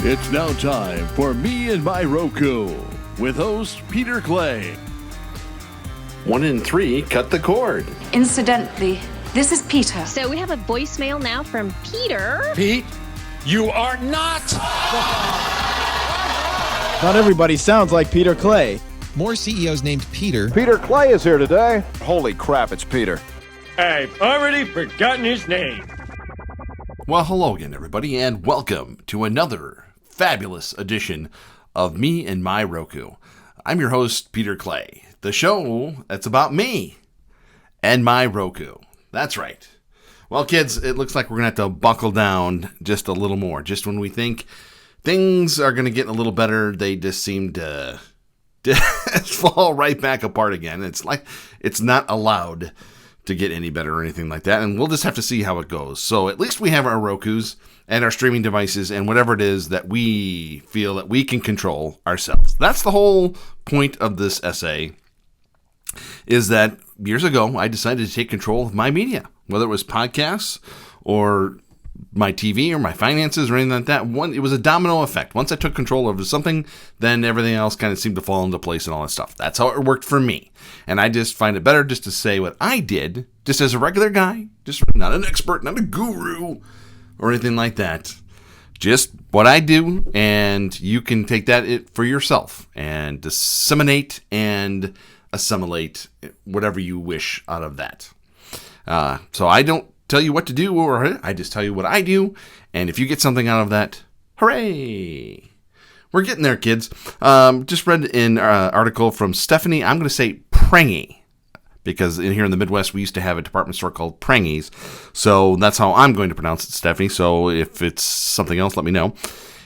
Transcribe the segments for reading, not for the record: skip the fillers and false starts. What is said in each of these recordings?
It's now time for Me and My Roku with host Peter Clay. 1 in 3 cut the cord. Incidentally, this is Peter. So we have a voicemail now from Peter. Pete, you are not. Not everybody sounds like Peter Clay. More CEOs named Peter. Peter Clay is here today. Holy crap, it's Peter. I've already forgotten his name. Well, hello again, everybody, and welcome to another fabulous edition of Me and My Roku. I'm your host, Peter Clay, the show that's about me and my Roku. That's right. Well, kids, it looks like we're going to have to buckle down just a little more. Just when we think things are going to get a little better, they just seem to fall right back apart again. It's like it's not allowed to get any better or anything like that, and we'll just have to see how it goes. So at least we have our Rokus and our streaming devices and whatever it is that we feel that we can control ourselves. That's the whole point of this essay, is that years ago I decided to take control of my media, whether it was podcasts or my TV or my finances or anything like that. It was a domino effect. Once I took control over something, then everything else kind of seemed to fall into place and all that stuff. That's how it worked for me. And I just find it better just to say what I did, just as a regular guy, just not an expert, not a guru or anything like that. Just what I do, and you can take that for yourself and disseminate and assimilate whatever you wish out of that. So I don't tell you what to do, or I just tell you what I do, and if you get something out of that, hooray! We're getting there, kids. Just read an article from Stephanie. I'm going to say Prangy, because here in the Midwest we used to have a department store called Prangy's, so that's how I'm going to pronounce it, Stephanie. So if it's something else, let me know.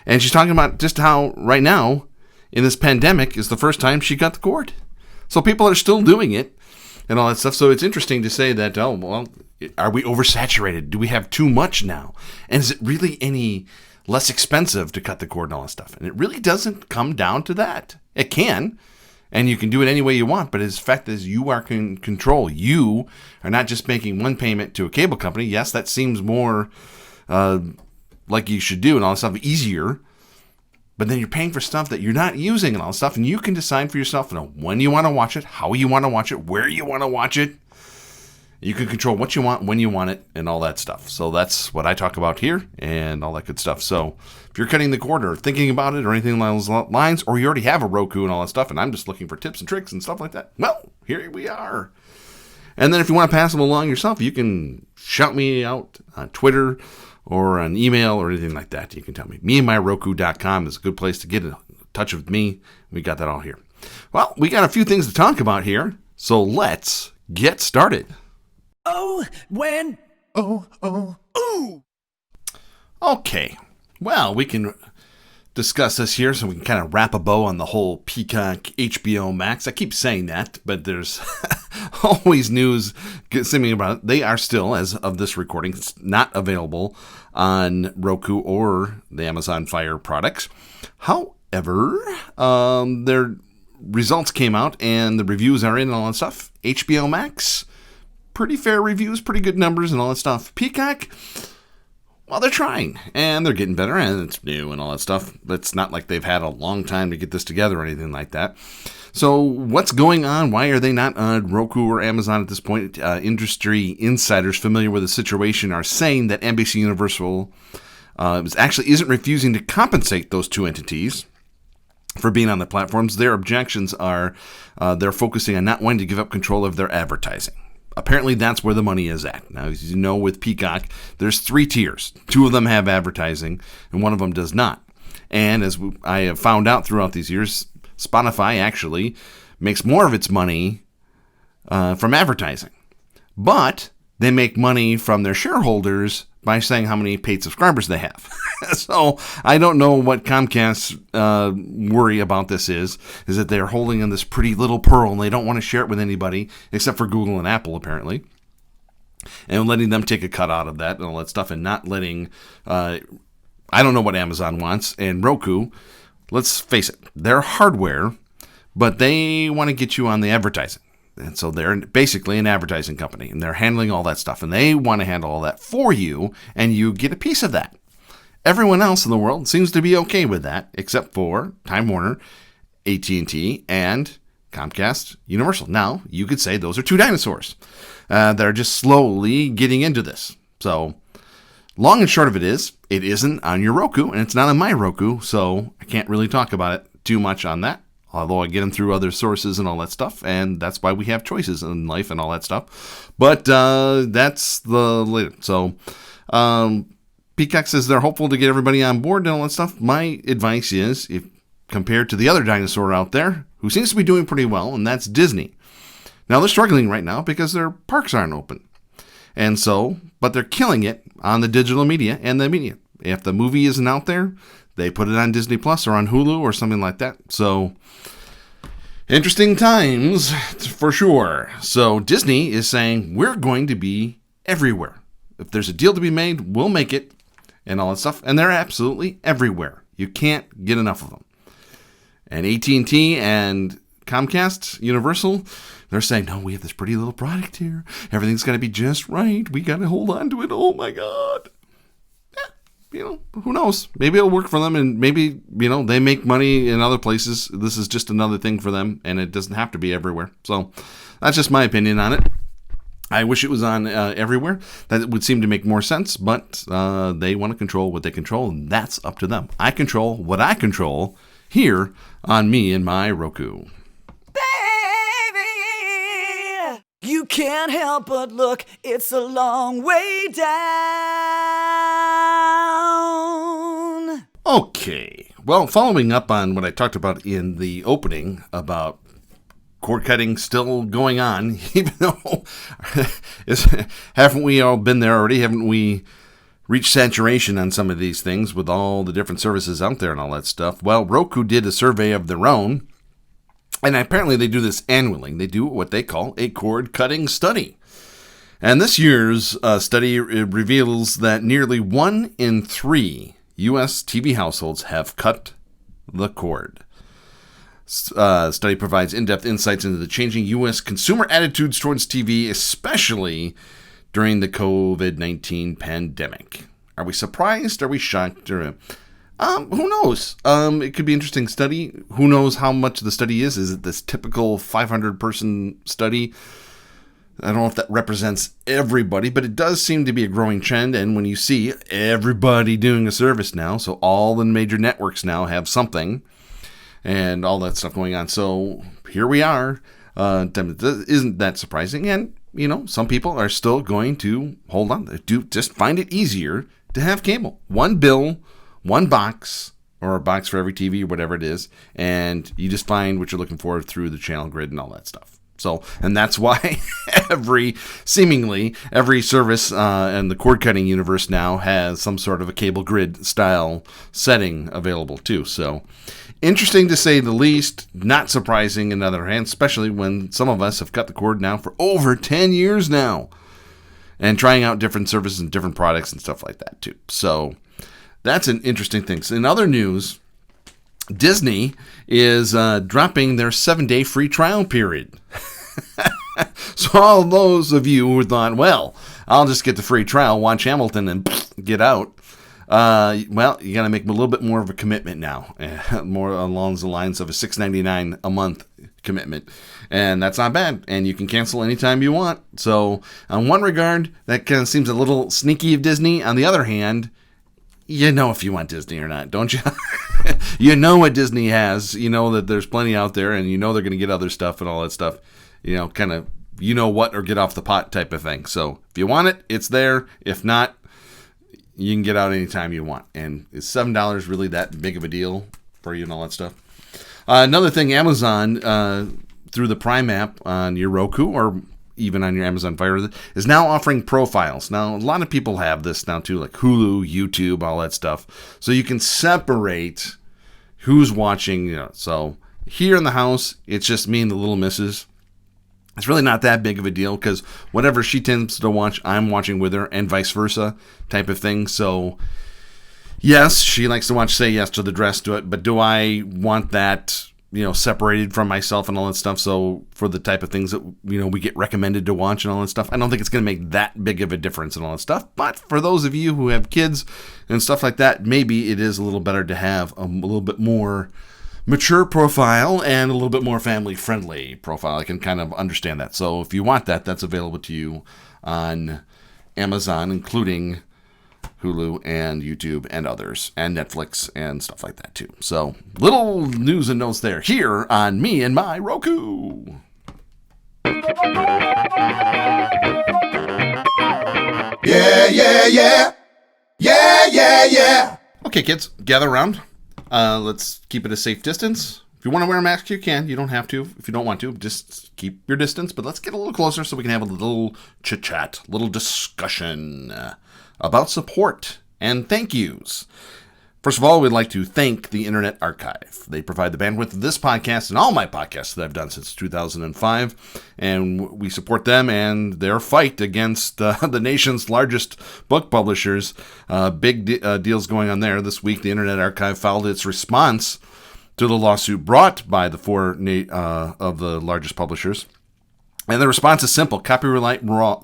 And she's talking about just how right now in this pandemic is the first time she got the cord. So people are still doing it and all that stuff. So it's interesting to say that, oh, well, are we oversaturated? Do we have too much now? And is it really any less expensive to cut the cord and all that stuff? And it really doesn't come down to that. It can, and you can do it any way you want, but the fact is you are in control. You are not just making one payment to a cable company. Yes, that seems more like you should do and all that stuff, easier. But then you're paying for stuff that you're not using and all that stuff, and you can decide for yourself, when you want to watch it, how you want to watch it, where you want to watch it. You can control what you want, when you want it, and all that stuff. So that's what I talk about here and all that good stuff. So if you're cutting the cord or thinking about it or anything along those lines, or you already have a Roku and all that stuff, and I'm just looking for tips and tricks and stuff like that, well, here we are. And then if you want to pass them along yourself, you can shout me out on Twitter or an email or anything like that. You can tell me. meandmyroku.com is a good place to get in touch with me. We got that all here. Well, we got a few things to talk about here, so let's get started. Okay. Well, we can discuss this here so we can kind of wrap a bow on the whole Peacock HBO Max. I keep saying that, but there's always news seeming about it. They are still, as of this recording, not available on Roku or the Amazon Fire products. However, their results came out and the reviews are in and all that stuff. HBO Max, pretty fair reviews, pretty good numbers and all that stuff. Peacock, well, they're trying, and they're getting better, and it's new and all that stuff. It's not like they've had a long time to get this together or anything like that. So what's going on? Why are they not on Roku or Amazon at this point? Industry insiders familiar with the situation are saying that NBC Universal isn't refusing to compensate those two entities for being on the platforms. Their objections are they're focusing on not wanting to give up control of their advertising. Apparently, that's where the money is at. Now, as you know, with Peacock, there's 3 tiers. 2 of them have advertising, and 1 of them does not. And as I have found out throughout these years, Spotify actually makes more of its money from advertising. But they make money from their shareholders by saying how many paid subscribers they have. So I don't know what Comcast's worry about this is that they're holding in this pretty little pearl and they don't want to share it with anybody except for Google and Apple, apparently. And letting them take a cut out of that and all that stuff, and not letting, I don't know what Amazon wants. And Roku, let's face it, they're hardware, but they want to get you on the advertising. And so they're basically an advertising company, and they're handling all that stuff, and they want to handle all that for you, and you get a piece of that. Everyone else in the world seems to be okay with that, except for Time Warner, AT&T, and Comcast Universal. Now, you could say those are two dinosaurs that are just slowly getting into this. So, long and short of it isn't on your Roku, and it's not on my Roku, so I can't really talk about it too much on that, although I get them through other sources and all that stuff, and that's why we have choices in life and all that stuff. But that's the later. So, Peacock says they're hopeful to get everybody on board and all that stuff. My advice is, if compared to the other dinosaur out there, who seems to be doing pretty well, and that's Disney. Now, they're struggling right now because their parks aren't open. And so, but they're killing it on the digital media and the media. If the movie isn't out there, they put it on Disney Plus or on Hulu or something like that. So, interesting times for sure. So, Disney is saying, we're going to be everywhere. If there's a deal to be made, we'll make it and all that stuff. And they're absolutely everywhere. You can't get enough of them. And AT&T and Comcast, Universal, they're saying, no, we have this pretty little product here. Everything's got to be just right. We got to hold on to it. Oh, my God. Who knows? Maybe it'll work for them, and maybe, they make money in other places. This is just another thing for them, and it doesn't have to be everywhere. So that's just my opinion on it. I wish it was on everywhere. That would seem to make more sense, but they want to control what they control, and that's up to them. I control what I control here on Me and My Roku. Baby, you can't help but look, it's a long way down. Okay, well, following up on what I talked about in the opening about cord cutting still going on, even though, haven't we all been there already? Haven't we reached saturation on some of these things with all the different services out there and all that stuff? Well, Roku did a survey of their own, and apparently they do this annually. They do what they call a cord cutting study. And this year's study reveals that nearly 1 in 3 U.S. TV households have cut the cord. Study provides in-depth insights into the changing U.S. consumer attitudes towards TV, especially during the COVID-19 pandemic. Are we surprised? Are we shocked? Who knows? It could be an interesting study. Who knows how much the study is? Is it this typical 500-person study? I don't know if that represents everybody, but it does seem to be a growing trend. And when you see everybody doing a service now, so all the major networks now have something and all that stuff going on. So here we are. Isn't that surprising? And some people are still going to hold on. Just find it easier to have cable. One bill, one box, or a box for every TV, or whatever it is, and you just find what you're looking for through the channel grid and all that stuff. So, and that's why seemingly every service in the cord cutting universe now has some sort of a cable grid style setting available too. So, interesting to say the least, not surprising on the other hand, especially when some of us have cut the cord now for over 10 years now and trying out different services and different products and stuff like that too. So that's an interesting thing. So in other news, Disney is dropping their 7-day free trial period. So all those of you who thought, well, I'll just get the free trial, watch Hamilton, and get out. Well, you got to make a little bit more of a commitment now, more along the lines of a $6.99 a month commitment, and that's not bad. And you can cancel anytime you want. So, on one regard, that kind of seems a little sneaky of Disney. On the other hand, you know if you want Disney or not, don't you? You know what Disney has. You know that there's plenty out there, and you know they're going to get other stuff and all that stuff. Kind of, what or get off the pot type of thing. So, if you want it, it's there. If not, you can get out anytime you want. And is $7 really that big of a deal for you and all that stuff? Another thing, Amazon, through the Prime app on your Roku or even on your Amazon Fire, is now offering profiles. Now, a lot of people have this now too, like Hulu, YouTube, all that stuff. So you can separate who's watching. So here in the house, it's just me and the little missus. It's really not that big of a deal because whatever she tends to watch, I'm watching with her, and vice versa type of thing. So, yes, she likes to watch Say Yes to the Dress to it, but do I want that, separated from myself and all that stuff. So for the type of things that, we get recommended to watch and all that stuff, I don't think it's going to make that big of a difference and all that stuff. But for those of you who have kids and stuff like that, maybe it is a little better to have a little bit more mature profile and a little bit more family-friendly profile. I can kind of understand that. So if you want that, that's available to you on Amazon, including Hulu and YouTube and others, and Netflix and stuff like that too. So little news and notes there here on Me and My Roku. Yeah. Okay, kids, gather around. Let's keep it a safe distance. If you want to wear a mask, you can. You don't have to. If you don't want to, just keep your distance. But let's get a little closer so we can have a little chit-chat, little discussion about support and thank yous. First of all, we'd like to thank the Internet Archive. They provide the bandwidth of this podcast and all my podcasts that I've done since 2005, and we support them and their fight against the nation's largest book publishers. Big deals going on there. This week, the Internet Archive filed its response to the lawsuit brought by the four of the largest publishers. And the response is simple. Copyright law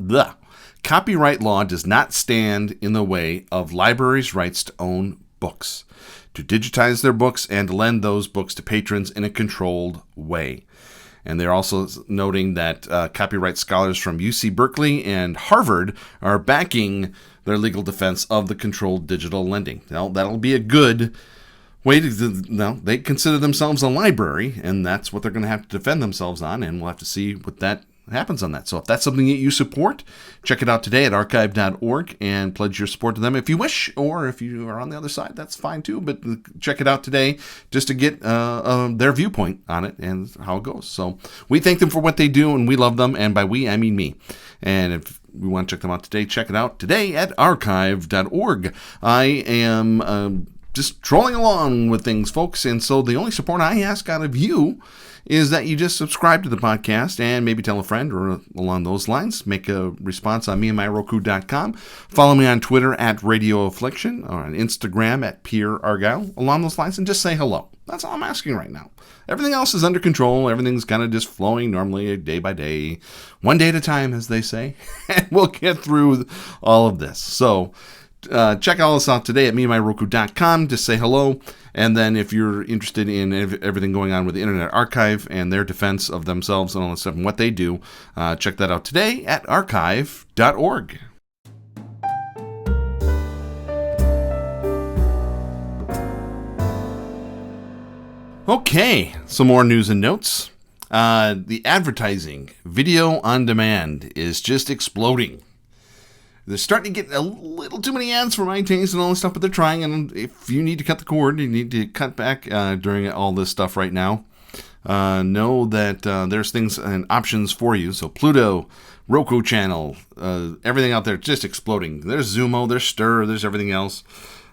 does not stand in the way of libraries' rights to own books, to digitize their books, and to lend those books to patrons in a controlled way. And they're also noting that copyright scholars from UC Berkeley and Harvard are backing their legal defense of the controlled digital lending. Now, that'll be a good way to, they consider themselves a library, and that's what they're going to have to defend themselves on, and we'll have to see what that happens on that. So if that's something that you support, check it out today at archive.org and pledge your support to them if you wish, or if you are on the other side, that's fine too, but check it out today just to get their viewpoint on it and how it goes. So we thank them for what they do, and we love them, and by we, I mean me. And if we want to check them out today, check it out today at archive.org. I am just trolling along with things, folks, and so the only support I ask out of you is that you just subscribe to the podcast and maybe tell a friend or along those lines. Make a response on meandmyroku.com. Follow me on Twitter at Radio Affliction or on Instagram at Pierre Argyle along those lines, and just say hello. That's all I'm asking right now. Everything else is under control. Everything's kind of just flowing normally day by day, one day at a time, as they say, and we'll get through all of this. So check all this out today at meandmyroku.com. Just say hello. And then if you're interested in everything going on with the Internet Archive and their defense of themselves and all that stuff and what they do, check that out today at archive.org. Okay, some more news and notes. The advertising, video on demand, is just exploding. They're starting to get a little too many ads for my taste and all this stuff, but they're trying. And if you need to cut the cord, you need to cut back during all this stuff right now. Know that there's things and options for you. So Pluto, Roku channel, everything out there just exploding. There's Zumo, there's Stir, there's everything else.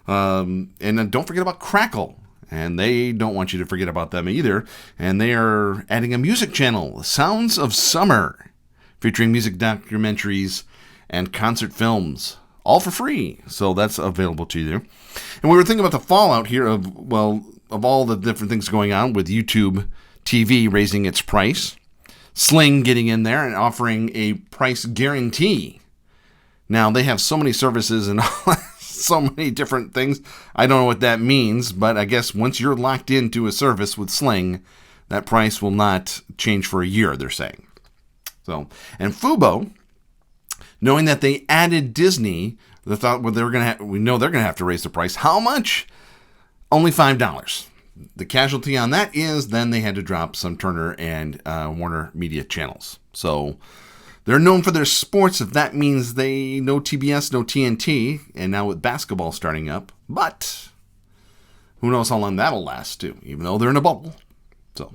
And then don't forget about Crackle. And they don't want you to forget about them either. And they are adding a music channel, Sounds of Summer, featuring music documentaries and concert films, all for free. So that's available to you. And we were thinking about the fallout here of all the different things going on with YouTube TV raising its price, Sling getting in there and offering a price guarantee. Now, they have so many services and so many different things. I don't know what that means, but I guess once you're locked into a service with Sling, that price will not change for a year, they're saying. So, and Fubo, knowing that they added Disney, they thought, well, we know they're going to have to raise the price. How much? Only $5. The casualty on that is then they had to drop some Turner and Warner Media channels. So they're known for their sports. If that means no TBS, no TNT, and now with basketball starting up. But who knows how long that'll last too, even though they're in a bubble. So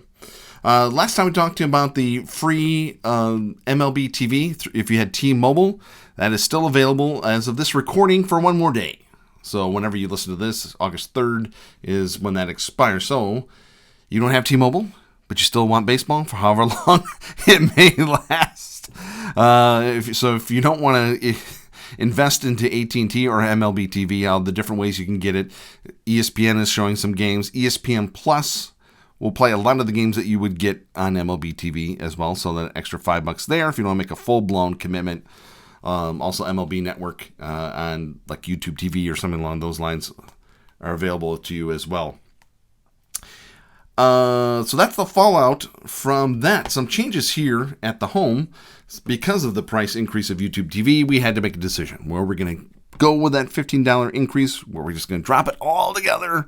last time we talked to you about the free MLB TV, if you had T-Mobile, that is still available as of this recording for one more day. So whenever you listen to this, August 3rd is when that expires. So you don't have T-Mobile, but you still want baseball for however long it may last. If you don't want to invest into AT&T or MLB TV, all the different ways you can get it, ESPN is showing some games. ESPN Plus will play a lot of the games that you would get on MLB TV as well. So that extra $5 there if you want to make a full-blown commitment. Also, MLB Network on like YouTube TV or something along those lines are available to you as well. So that's the fallout from that. Some changes here at the home. Because of the price increase of YouTube TV, we had to make a decision. Where we're going to go with that $15 increase, where we're just going to drop it all together.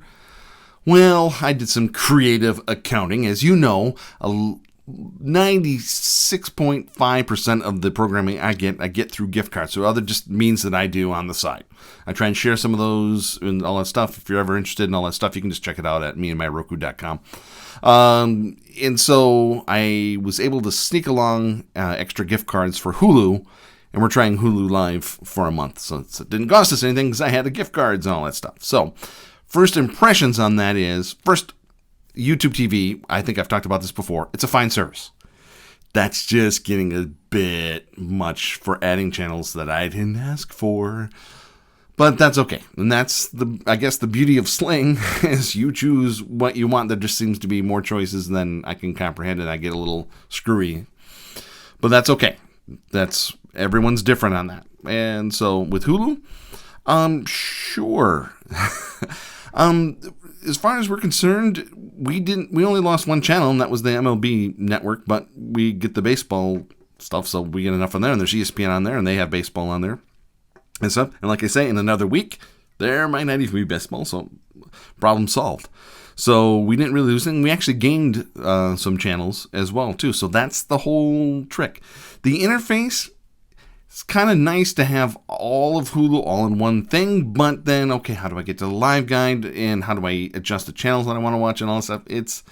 Well, I did some creative accounting. As you know, 96.5% of the programming I get through gift cards. So other just means that I do on the side. I try and share some of those and all that stuff. If you're ever interested in all that stuff, you can just check it out at meandmyroku.com. And so I was able to sneak along extra gift cards for Hulu, and we're trying Hulu Live for a month. So it didn't cost us anything because I had the gift cards and all that stuff. So first impressions on that is, first, YouTube TV, I think I've talked about this before, it's a fine service. That's just getting a bit much for adding channels that I didn't ask for. But that's okay. And that's, I guess, the beauty of Sling is you choose what you want. There just seems to be more choices than I can comprehend, and I get a little screwy. But that's okay. Everyone's different on that. And so with Hulu, sure. As far as we're concerned, we only lost one channel, and that was the MLB network, but we get the baseball stuff, so we get enough on there, and there's ESPN on there, and they have baseball on there and stuff. And like I say, in another week, there might not even be baseball, so problem solved. So we didn't really lose anything. We actually gained some channels as well, too. So that's the whole trick. The interface, it's kind of nice to have all of Hulu all in one thing, but then, okay, how do I get to the live guide, and how do I adjust the channels that I want to watch and all that stuff? It's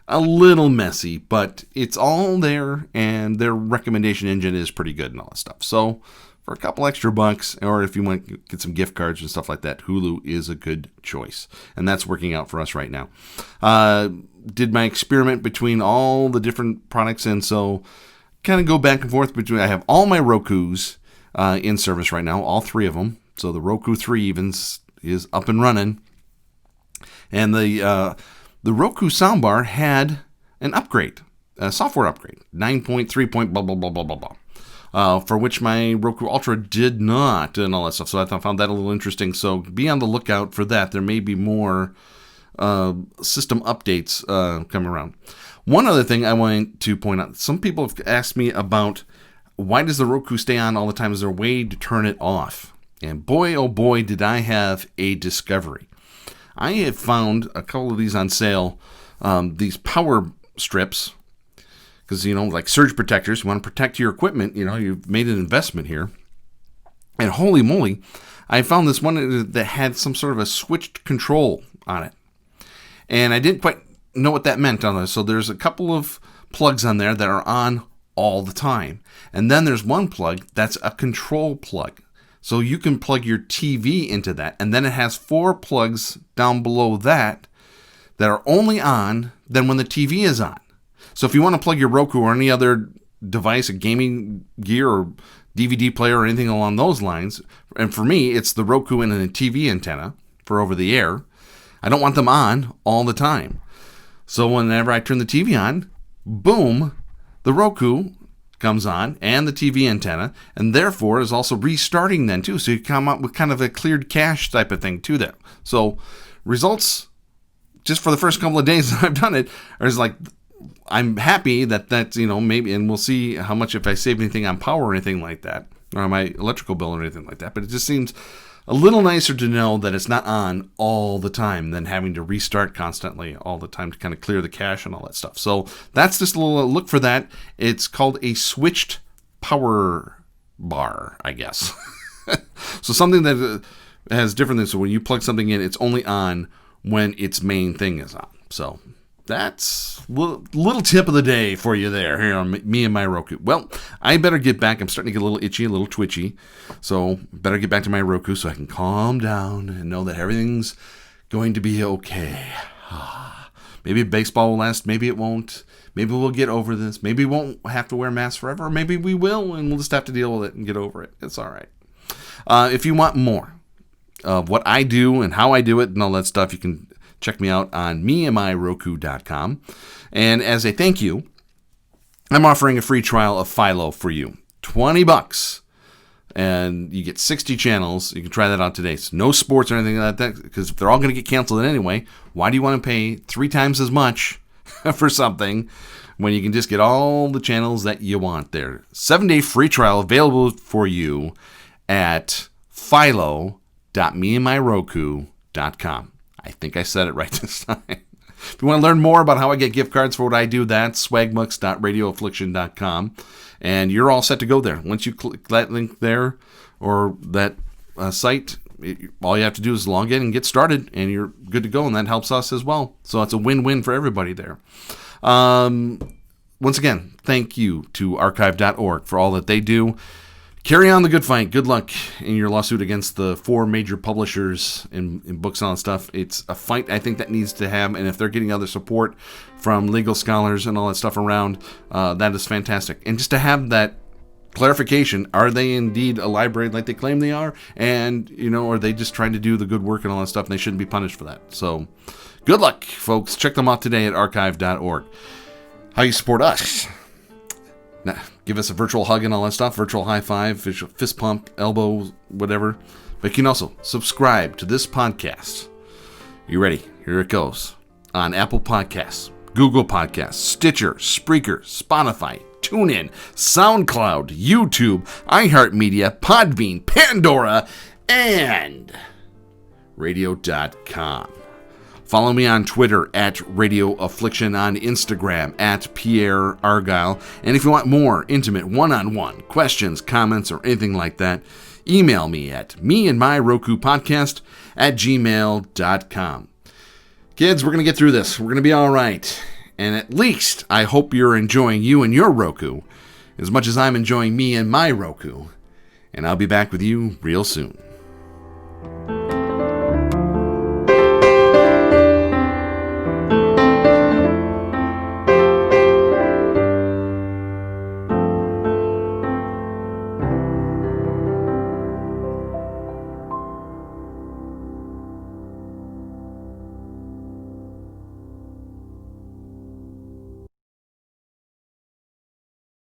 a little messy, but it's all there, and their recommendation engine is pretty good and all that stuff. So for a couple extra bucks, or if you want to get some gift cards and stuff like that, Hulu is a good choice, and that's working out for us right now. Did my experiment between all the different products, and so kind of go back and forth between. I have all my Rokus in service right now, all three of them. So the Roku 3 even is up and running, and the Roku soundbar had an upgrade, a software upgrade, 9.3. Blah blah blah blah blah blah. For which my Roku Ultra did not, and all that stuff. So I found that a little interesting. So be on the lookout for that. There may be more system updates coming around. One other thing I want to point out, some people have asked me about why does the Roku stay on all the time? Is there a way to turn it off? And boy, oh boy, did I have a discovery. I have found a couple of these on sale, these power strips, because, like surge protectors, you want to protect your equipment, you've made an investment here. And holy moly, I found this one that had some sort of a switched control on it. And I didn't quite know what that meant on this. So there's a couple of plugs on there that are on all the time. And then there's one plug that's a control plug. So you can plug your TV into that. And then it has 4 plugs down below that are only on then when the TV is on. So if you want to plug your Roku or any other device, a gaming gear or DVD player or anything along those lines, and for me, it's the Roku and a TV antenna for over the air, I don't want them on all the time. So whenever I turn the TV on, boom, the Roku comes on and the TV antenna, and therefore is also restarting then too. So you come up with kind of a cleared cache type of thing to that. So results, just for the first couple of days that I've done it, are like, I'm happy that's, maybe, and we'll see how much, if I save anything on power or anything like that, or on my electrical bill or anything like that. But it just seems a little nicer to know that it's not on all the time than having to restart constantly all the time to kind of clear the cache and all that stuff. So that's just a little look for that. It's called a switched power bar, I guess. So something that has different things. So when you plug something in, it's only on when its main thing is on. So that's a little tip of the day for you there here on Me and My Roku. Well, I better get back. I'm starting to get a little itchy, a little twitchy. So better get back to my Roku so I can calm down and know that everything's going to be okay. Maybe baseball will last. Maybe it won't. Maybe we'll get over this. Maybe we won't have to wear masks forever. Or maybe we will, and we'll just have to deal with it and get over it. It's all right. If you want more of what I do and how I do it and all that stuff, you can check me out on meandmyroku.com. And as a thank you, I'm offering a free trial of Philo for you. $20. And you get 60 channels. You can try that out today. It's no sports or anything like that, because if they're all going to get canceled anyway, why do you want to pay 3 times as much for something when you can just get all the channels that you want there? 7-day free trial available for you at philo.meandmyroku.com. I think I said it right this time. If you want to learn more about how I get gift cards for what I do, that's swagmucks.radioaffliction.com. And you're all set to go there. Once you click that link there or that site, all you have to do is log in and get started, and you're good to go, and that helps us as well. So it's a win-win for everybody there. Once again, thank you to archive.org for all that they do. Carry on the good fight. Good luck in your lawsuit against the 4 major publishers in books and all that stuff. It's a fight I think that needs to have, and if they're getting other support from legal scholars and all that stuff around, that is fantastic. And just to have that clarification, are they indeed a library like they claim they are? And, are they just trying to do the good work and all that stuff, and they shouldn't be punished for that? So, good luck, folks. Check them out today at archive.org. How you support us? Give us a virtual hug and all that stuff, virtual high five, fist pump, elbow, whatever. But you can also subscribe to this podcast. You ready? Here it goes. On Apple Podcasts, Google Podcasts, Stitcher, Spreaker, Spotify, TuneIn, SoundCloud, YouTube, iHeartMedia, Podbean, Pandora, and Radio.com. Follow me on Twitter at Radio Affliction, on Instagram at Pierre Argyle. And if you want more intimate one-on-one questions, comments, or anything like that, email me at meandmyrokupodcast at gmail.com. Kids, we're going to get through this. We're going to be all right. And at least I hope you're enjoying you and your Roku as much as I'm enjoying me and my Roku. And I'll be back with you real soon.